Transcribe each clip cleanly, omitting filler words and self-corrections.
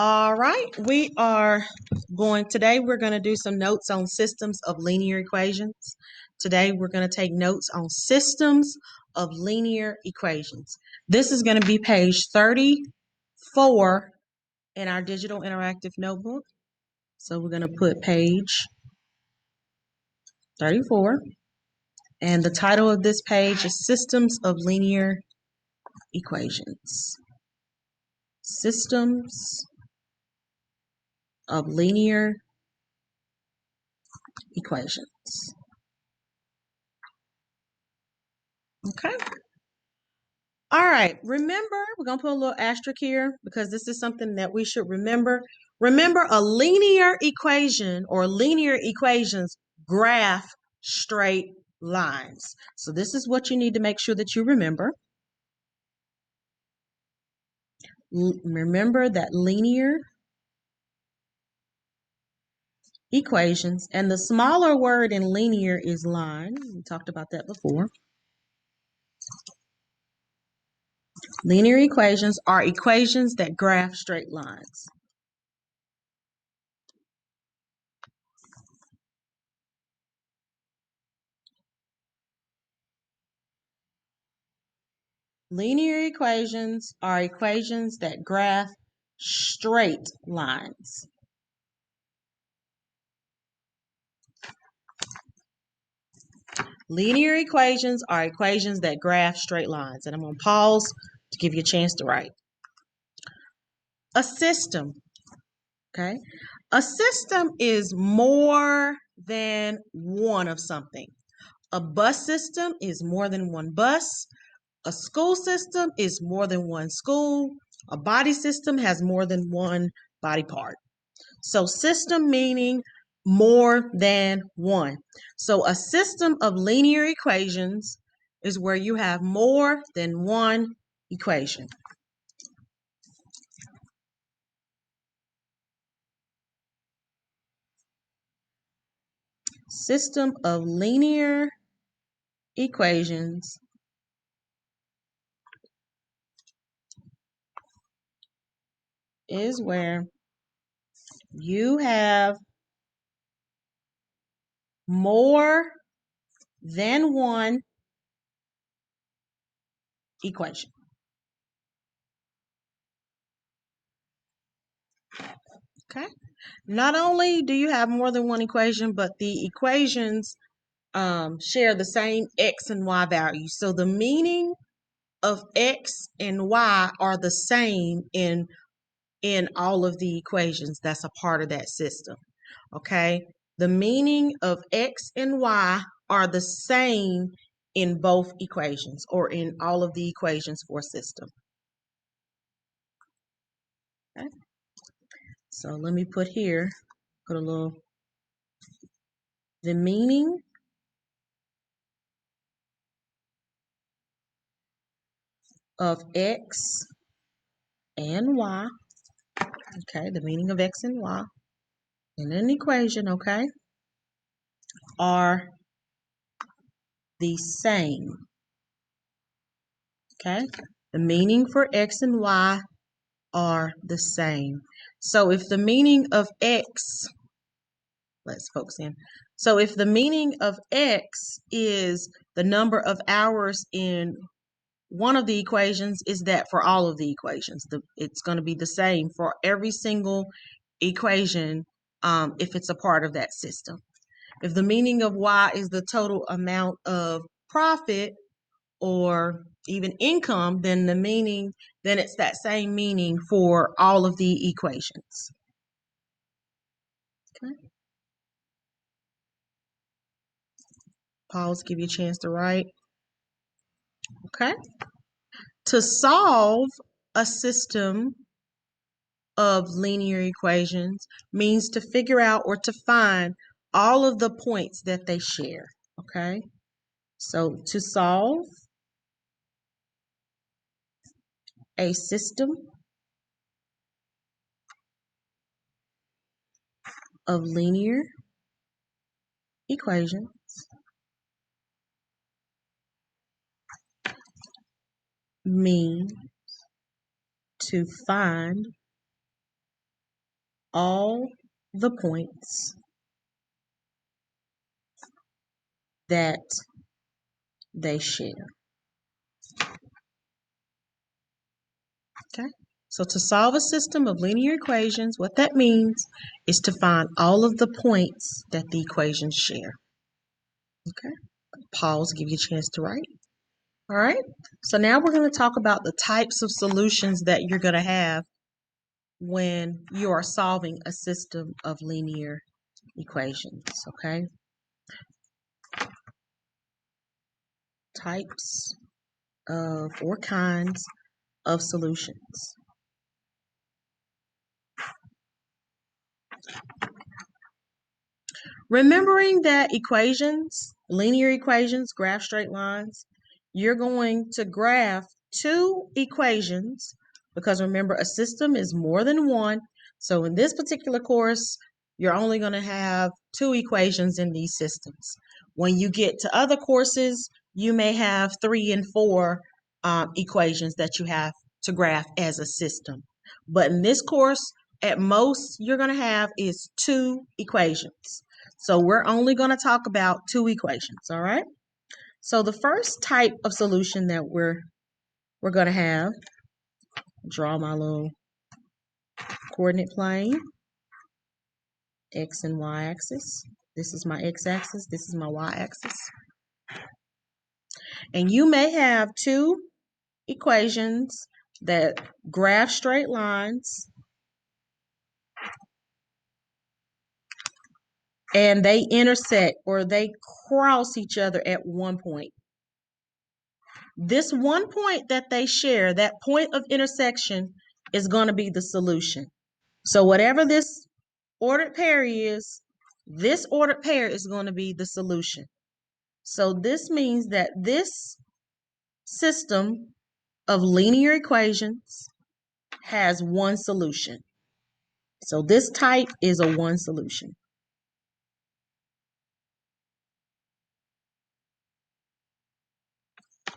All right, today we're going to do some notes on systems of linear equations. Today we're going to take notes on systems of linear equations. This is going to be page 34 in our digital interactive notebook. So we're going to put page 34. And the title of this page is Systems of Linear Equations. Systems of linear equations. Okay. All right. Remember, we're going to put a little asterisk here because this is something that we should remember. Remember, a linear equation or linear equations graph straight lines. So this is what you need to make sure that you remember. Remember that linear equations, and the smaller word in linear is line. We talked about that before. Linear equations are equations that graph straight lines. Linear equations are equations that graph straight lines. Linear equations are equations that graph straight lines. And I'm going to pause to give you a chance to write. A system. Okay. A system is more than one of something. A bus system is more than one bus. A school system is more than one school. A body system has more than one body part. So system meaning more than one. So a system of linear equations is where you have more than one equation. System of linear equations is where you have more than one equation. Okay. Not only do you have more than one equation, but the equations share the same x and y values. So the meaning of x and y are the same in all of the equations that's a part of that system. Okay? The meaning of x and y are the same in both equations or in all of the equations for a system. Okay? So let me put here, put a little, the meaning of x and y, okay, the meaning of x and y in an equation, okay, are the same. Okay, the meaning for x and y are the same. So if the meaning of x, let's focus in. So if the meaning of x is the number of hours in one of the equations, is that for all of the equations? It's going to be the same for every single equation if it's a part of that system. If the meaning of y is the total amount of profit or even income, then it's that same meaning for all of the equations. Okay. Pause, give you a chance to write. Okay. To solve a system of linear equations means to figure out or to find all of the points that they share. Okay. So to solve a system of linear equations mean to find all the points that they share. Okay? So to solve a system of linear equations, what that means is to find all of the points that the equations share. Okay? Pause, give you a chance to write. All right? So now we're going to talk about the types of solutions that you're going to have when you are solving a system of linear equations. Okay? Types of or kinds of solutions. Remembering that equations, linear equations, graph straight lines, you're going to graph two equations because remember a system is more than one. So in this particular course, you're only going to have two equations in these systems. When you get to other courses, you may have 3 and 4 equations that you have to graph as a system. But in this course, at most you're going to have is two equations. So we're only going to talk about two equations, all right? So the first type of solution that we're going to have, draw my little coordinate plane, x and y axis. This is my x-axis, this is my y-axis. And you may have two equations that graph straight lines and they intersect or they cross each other at one point. This one point that they share, that point of intersection, is going to be the solution. So whatever this ordered pair is, this ordered pair is going to be the solution. So this means that this system of linear equations has one solution. So this type is a one solution.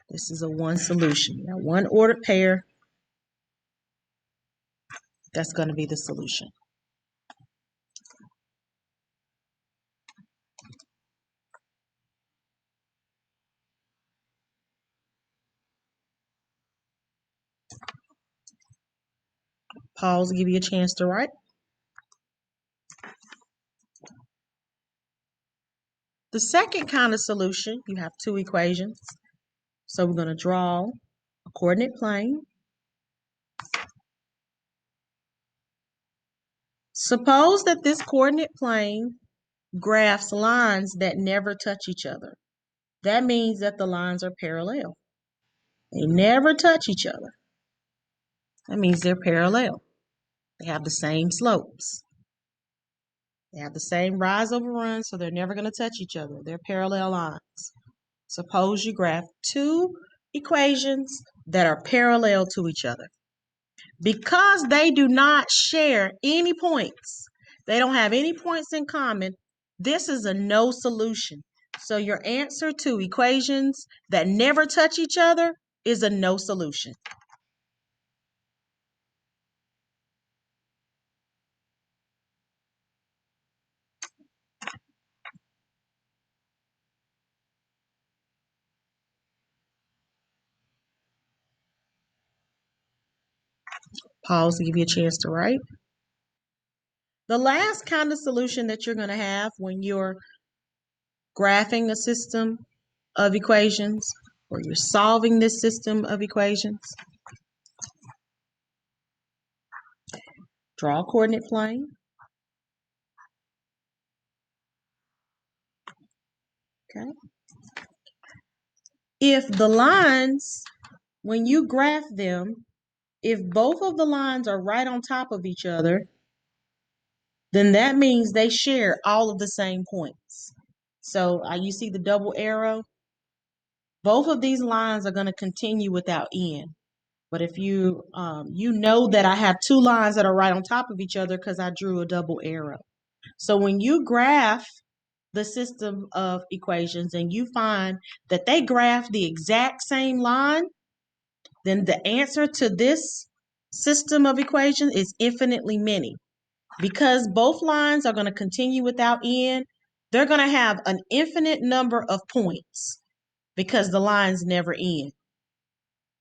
This is a one solution. Now, one ordered pair, that's going to be the solution. Pause, give you a chance to write. The second kind of solution, you have two equations. So we're going to draw a coordinate plane. Suppose that this coordinate plane graphs lines that never touch each other. That means that the lines are parallel. They never touch each other. That means they're parallel. They have the same slopes. They have the same rise over run, so they're never going to touch each other. They're parallel lines. Suppose you graph two equations that are parallel to each other. Because they do not share any points, they don't have any points in common, this is a no solution. So your answer to equations that never touch each other is a no solution. Pause to give you a chance to write. The last kind of solution that you're going to have when you're graphing a system of equations or you're solving this system of equations, draw a coordinate plane. Okay. If the lines, when you graph them, if both of the lines are right on top of each other, then that means they share all of the same points. So you see the double arrow? Both of these lines are going to continue without end. But if you know that I have two lines that are right on top of each other because I drew a double arrow. So when you graph the system of equations and you find that they graph the exact same line, then the answer to this system of equations is infinitely many. Because both lines are going to continue without end, they're going to have an infinite number of points because the lines never end.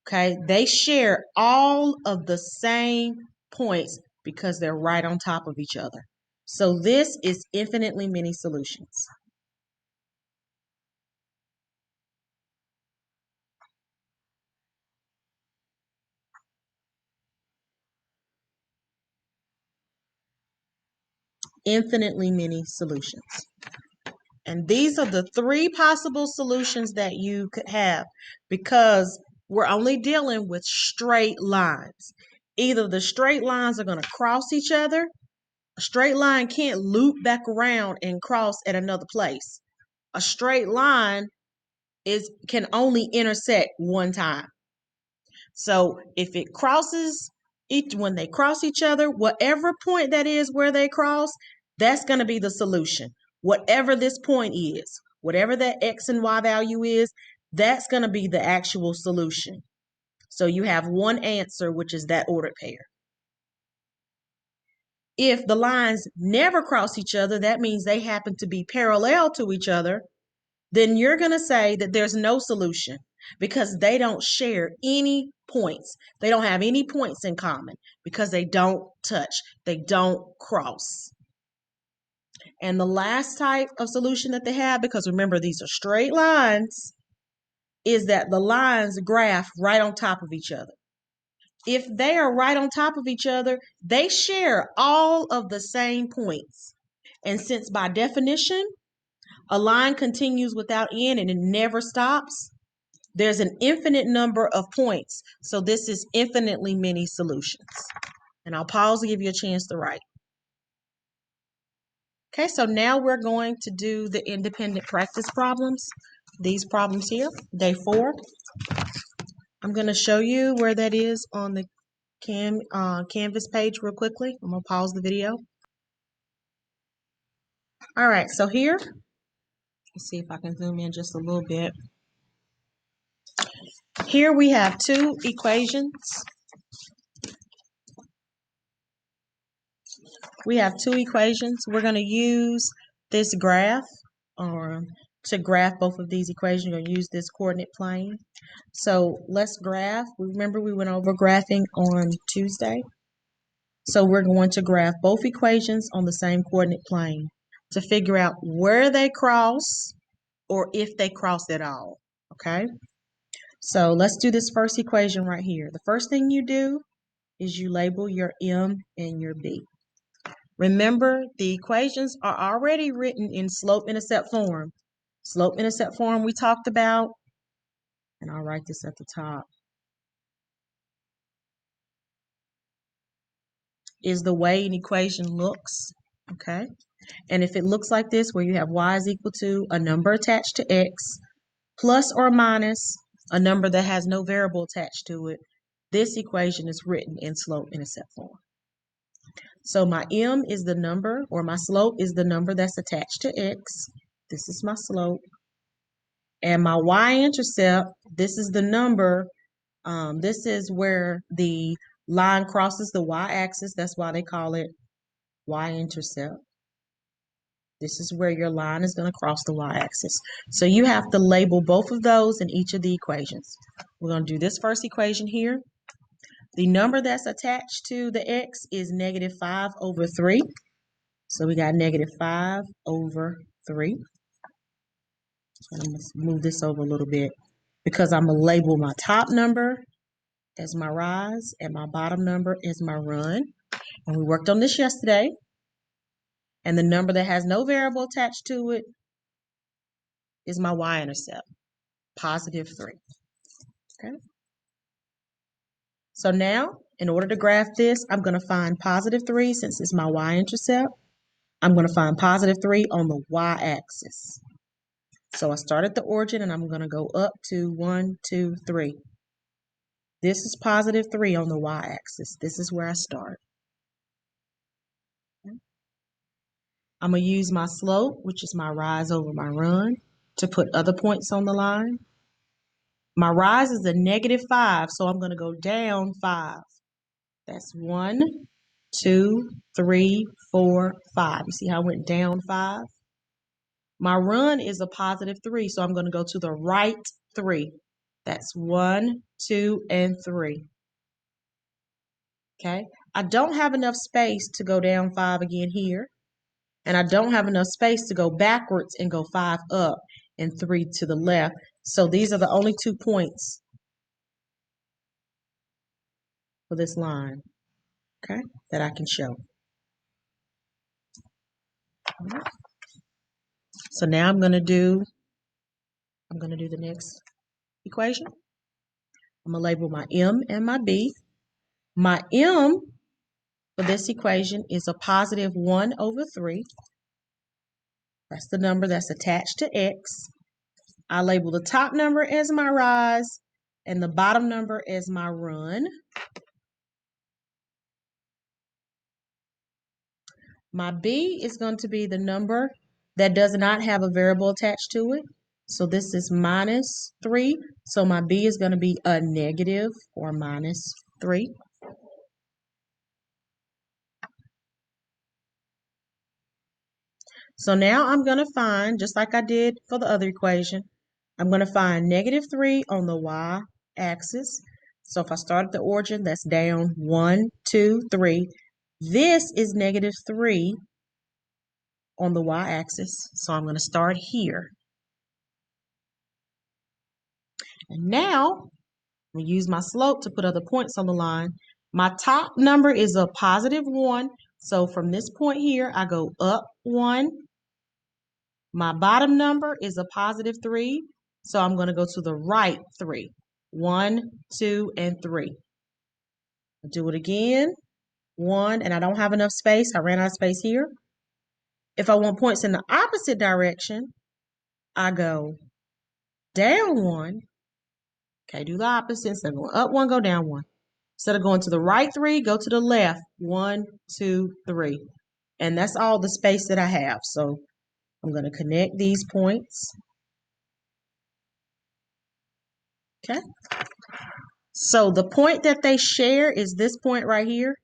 Okay, they share all of the same points because they're right on top of each other. So this is infinitely many solutions. Infinitely many solutions. And these are the three possible solutions that you could have because we're only dealing with straight lines. Either the straight lines are going to cross each other. A straight line can't loop back around and cross at another place. A straight line can only intersect one time. So if it crosses when they cross each other, whatever point that is where they cross, that's going to be the solution. Whatever this point is, whatever that x and y value is, that's going to be the actual solution. So you have one answer, which is that ordered pair. If the lines never cross each other, that means they happen to be parallel to each other, then you're going to say that there's no solution because they don't share any points. They don't have any points in common because they don't touch, they don't cross. And the last type of solution that they have, because remember these are straight lines, is that the lines graph right on top of each other. If they are right on top of each other, they share all of the same points. And since by definition, a line continues without end and it never stops, there's an infinite number of points. So this is infinitely many solutions. And I'll pause to give you a chance to write. Okay, so now we're going to do the independent practice problems. These problems here, day 4. I'm going to show you where that is on the Canvas page real quickly. I'm going to pause the video. All right, so here, let's see if I can zoom in just a little bit. Here we have two equations. We have two equations. We're going to use this graph to graph both of these equations. We're going to use this coordinate plane. So let's graph. Remember we went over graphing on Tuesday. So we're going to graph both equations on the same coordinate plane to figure out where they cross or if they cross at all. Okay? So let's do this first equation right here. The first thing you do is you label your M and your B. Remember, the equations are already written in slope-intercept form. Slope-intercept form we talked about, and I'll write this at the top, is the way an equation looks, okay? And if it looks like this, where you have y is equal to a number attached to x, plus or minus a number that has no variable attached to it, this equation is written in slope-intercept form. So my M is the number, or my slope is the number that's attached to x. This is my slope. And my y-intercept, this is the number, this is where the line crosses the y-axis. That's why they call it y-intercept. This is where your line is going to cross the y-axis. So you have to label both of those in each of the equations. We're going to do this first equation here. The number that's attached to the x is negative 5 over 3. So we got negative 5 over 3. I'm going to move this over a little bit because I'm going to label my top number as my rise and my bottom number is my run. And we worked on this yesterday. And the number that has no variable attached to it is my y-intercept, positive 3. Okay. So now, in order to graph this, I'm going to find positive 3 since it's my y-intercept. I'm going to find positive 3 on the y-axis. So I start at the origin and I'm going to go up to 1, 2, 3. This is positive 3 on the y-axis. This is where I start. I'm going to use my slope, which is my rise over my run, to put other points on the line. My rise is a negative 5, so I'm going to go down 5. That's 1, 2, 3, 4, 5. You see how I went down 5? My run is a positive 3, so I'm going to go to the right 3. That's 1, 2, and 3. Okay? I don't have enough space to go down 5 again here. And I don't have enough space to go backwards and go 5 up and 3 to the left. So these are the only 2 points for this line, okay, that I can show. So now I'm going to do the next equation. I'm going to label my M and my B. My M for this equation is a positive 1 over 3. That's the number that's attached to X. I label the top number as my rise and the bottom number as my run. My B is going to be the number that does not have a variable attached to it. So this is minus 3. So my B is going to be a negative or minus 3. So now I'm going to find, just like I did for the other equation, I'm going to find negative 3 on the y-axis. So if I start at the origin, that's down 1, 2, 3. This is negative 3 on the y-axis. So I'm going to start here. And now I'm going to use my slope to put other points on the line. My top number is a positive 1. So from this point here, I go up 1. My bottom number is a positive 3. So I'm going to go to the right 3. 1, 2, and 3. I'll do it again. 1, and I don't have enough space. I ran out of space here. If I want points in the opposite direction, I go down 1. Okay, do the opposite. Instead of going up 1, go down 1. Instead of going to the right 3, go to the left. 1, 2, 3. And that's all the space that I have. So I'm going to connect these points. Okay. So the point that they share is this point right here.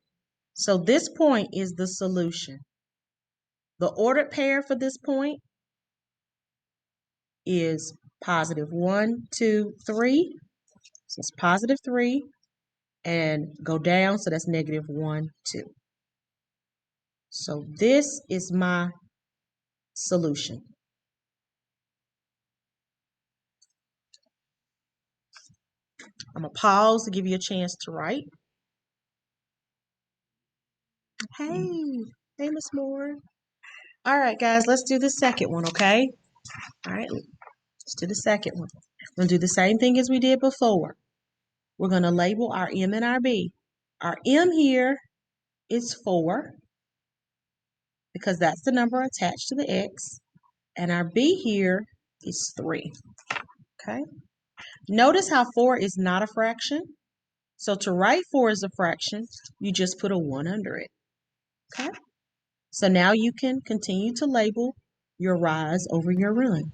So this point is the solution. The ordered pair for this point is positive 1, 2, 3. So it's positive 3. And go down, so that's negative 1, 2. So this is my solution. I'm going to pause to give you a chance to write. Hey, Miss Moore. All right, guys, let's do the second one, okay? All right, let's do the second one. We're going to do the same thing as we did before. We're going to label our M and our B. Our M here is 4 because that's the number attached to the X. And our B here is 3, okay? Notice how 4 is not a fraction. So to write 4 as a fraction, you just put a 1 under it, okay? So now you can continue to label your rise over your run.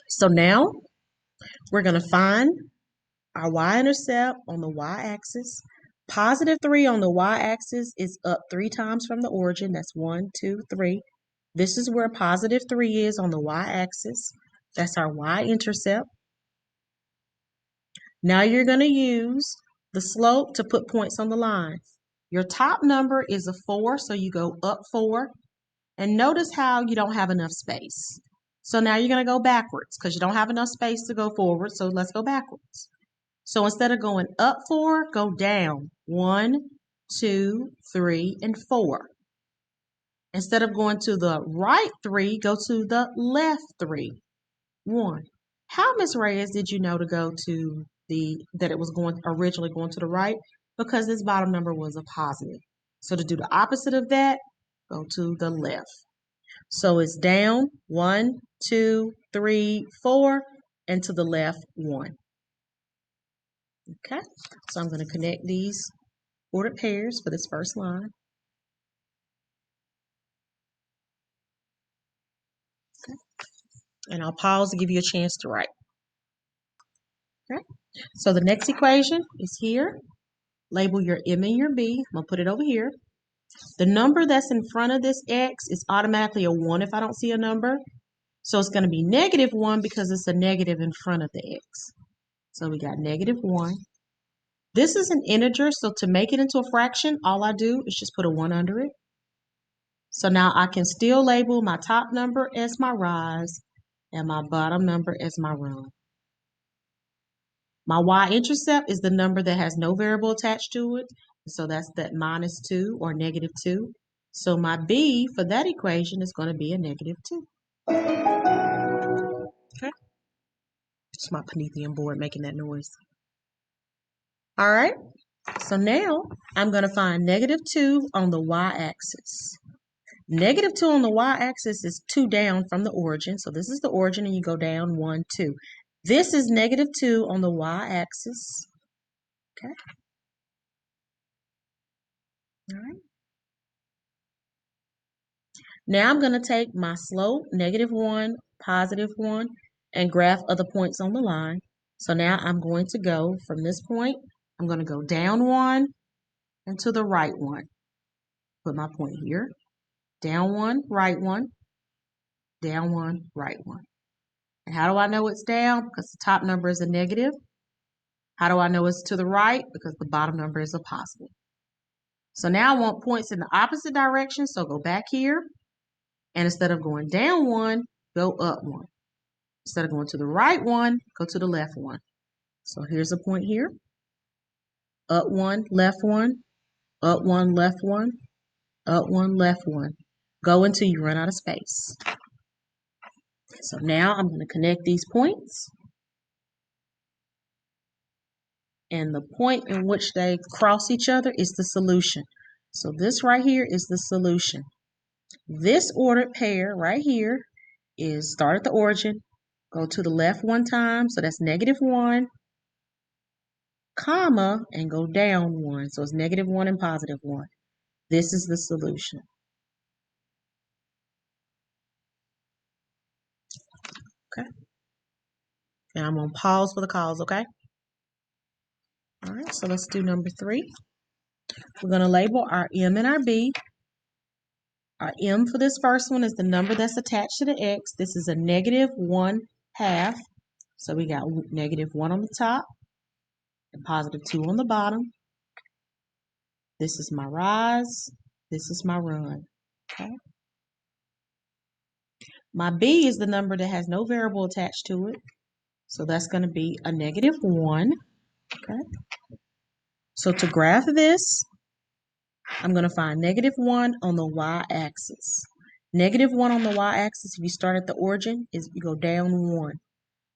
So now we're going to find our y-intercept on the y-axis. Positive 3 on the y-axis is up 3 times from the origin. That's 1, 2, 3. This is where positive 3 is on the y-axis. That's our y-intercept. Now you're going to use the slope to put points on the line. Your top number is a 4, so you go up 4. And notice how you don't have enough space. So now you're going to go backwards because you don't have enough space to go forward. So let's go backwards. So instead of going up 4, go down 1, 2, 3, and 4. Instead of going to the right 3, go to the left 3. 1. How, Miss Reyes, did you know to go to that it was originally going to the right? Because this bottom number was a positive. So to do the opposite of that, go to the left. So it's down 1, 2, 3, 4, and to the left 1. Okay, so I'm going to connect these ordered pairs for this first line. Okay. And I'll pause to give you a chance to write. Okay. So the next equation is here. Label your M and your B. I'm going to put it over here. The number that's in front of this X is automatically a 1 if I don't see a number. So it's going to be -1 because it's a negative in front of the X. So we got -1. This is an integer, so to make it into a fraction, all I do is just put a 1 under it. So now I can still label my top number as my rise and my bottom number as my run. My y-intercept is the number that has no variable attached to it. So that's that -2 or -2. So my b for that equation is going to be a -2. Okay, it's my Promethean board making that noise. All right, so now I'm going to find -2 on the y-axis. -2 on the y-axis is 2 down from the origin. So this is the origin and you go down 1, 2. This is -2 on the y-axis. Okay. All right. Now I'm going to take my slope, -1, +1, and graph other points on the line. So now I'm going to go from this point, I'm going to go down 1 and to the right 1. Put my point here. Down 1, right 1, down 1, right 1. And how do I know it's down? Because the top number is a negative. How do I know it's to the right? Because the bottom number is a positive. So now I want points in the opposite direction. So go back here. And instead of going down 1, go up 1. Instead of going to the right 1, go to the left 1. So here's a point here. Up 1, left 1, up 1, left 1, up 1, left 1. Go until you run out of space. So now I'm going to connect these points. And the point in which they cross each other is the solution. So this right here is the solution. This ordered pair right here is start at the origin, go to the left 1 time, so that's -1, comma, and go down 1. So it's -1 and +1. This is the solution. Okay. And I'm going to pause for the calls, okay? All right, so let's do number 3. We're going to label our M and our B. Our M for this first one is the number that's attached to the X. This is a -1/2. So we got -1 on the top and +2 on the bottom. This is my rise. This is my run. Okay. My B is the number that has no variable attached to it. So that's going to be a -1. Okay. So to graph this, I'm going to find -1 on the y-axis. -1 on the y-axis, if you start at the origin, is you go down 1.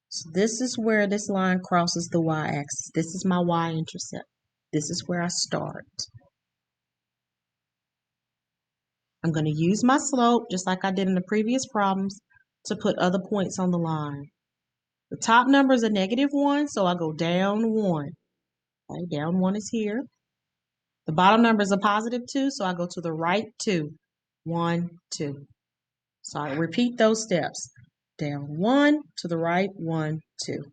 So this is where this line crosses the y-axis. This is my y-intercept. This is where I start. I'm going to use my slope, just like I did in the previous problems, to put other points on the line. The top number is a -1, so I go down 1. Okay, down 1 is here. The bottom number is a +2, so I go to the right 2. 1, 2. So I repeat those steps. Down 1, to the right 1, 2.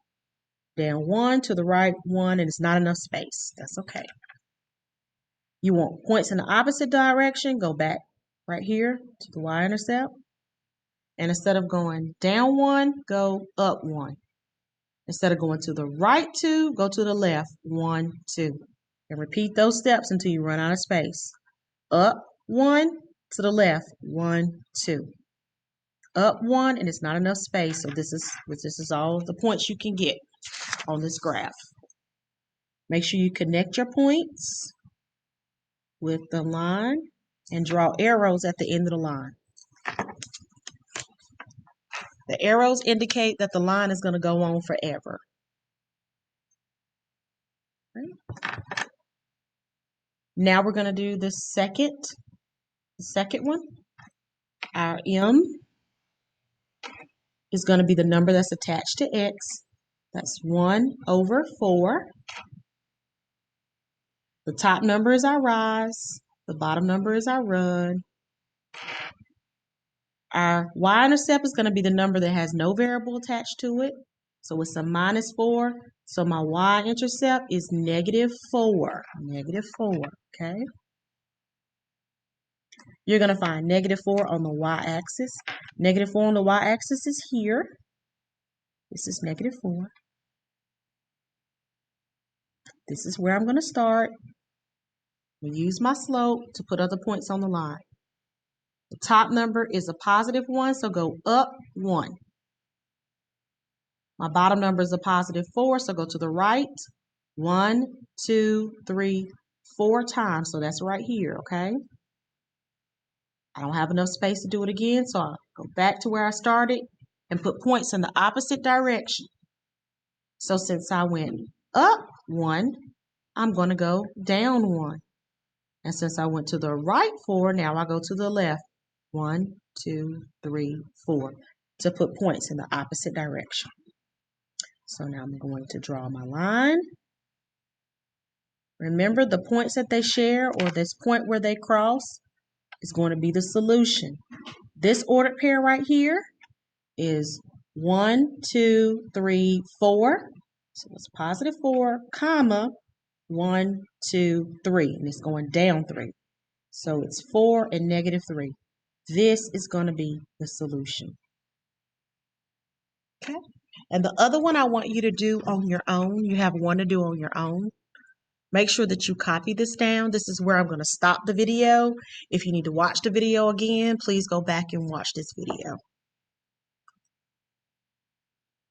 Down 1, to the right 1, and it's not enough space. That's okay. You want points in the opposite direction, go back right here to the y-intercept. And instead of going down 1, go up 1. Instead of going to the right 2, go to the left 1, 2. And repeat those steps until you run out of space. Up 1, to the left 1, 2. Up 1, and it's not enough space, so this is all the points you can get on this graph. Make sure you connect your points with the line and draw arrows at the end of the line. The arrows indicate that the line is going to go on forever. Okay. Now we're going to do the second one. Our M is going to be the number that's attached to X. That's 1/4. The top number is our rise. The bottom number is our run. Our y-intercept is going to be the number that has no variable attached to it. So it's a minus 4. So my y-intercept is -4. -4, okay? You're going to find -4 on the y-axis. -4 on the y-axis is here. This is -4. This is where I'm going to start. I'm going to use my slope to put other points on the line. The top number is a +1, so go up 1. My bottom number is a +4, so go to the right 1, 2, 3, 4 times. So that's right here, okay? I don't have enough space to do it again, so I'll go back to where I started and put points in the opposite direction. So since I went up 1, I'm going to go down 1. And since I went to the right 4, now I go to the left 1, 2, 3, 4 to put points in the opposite direction. So now I'm going to draw my line. Remember, the points that they share, or this point where they cross, is going to be the solution. This ordered pair right here is 1, 2, 3, 4. So it's +4, comma, 1, 2, 3. And it's going down 3. So it's 4 and -3. This is going to be the solution. Okay. And the other one I want you to do on your own. You have one to do on your own. Make sure that you copy this down. This is where I'm going to stop the video. If you need to watch the video again, please go back and watch this video.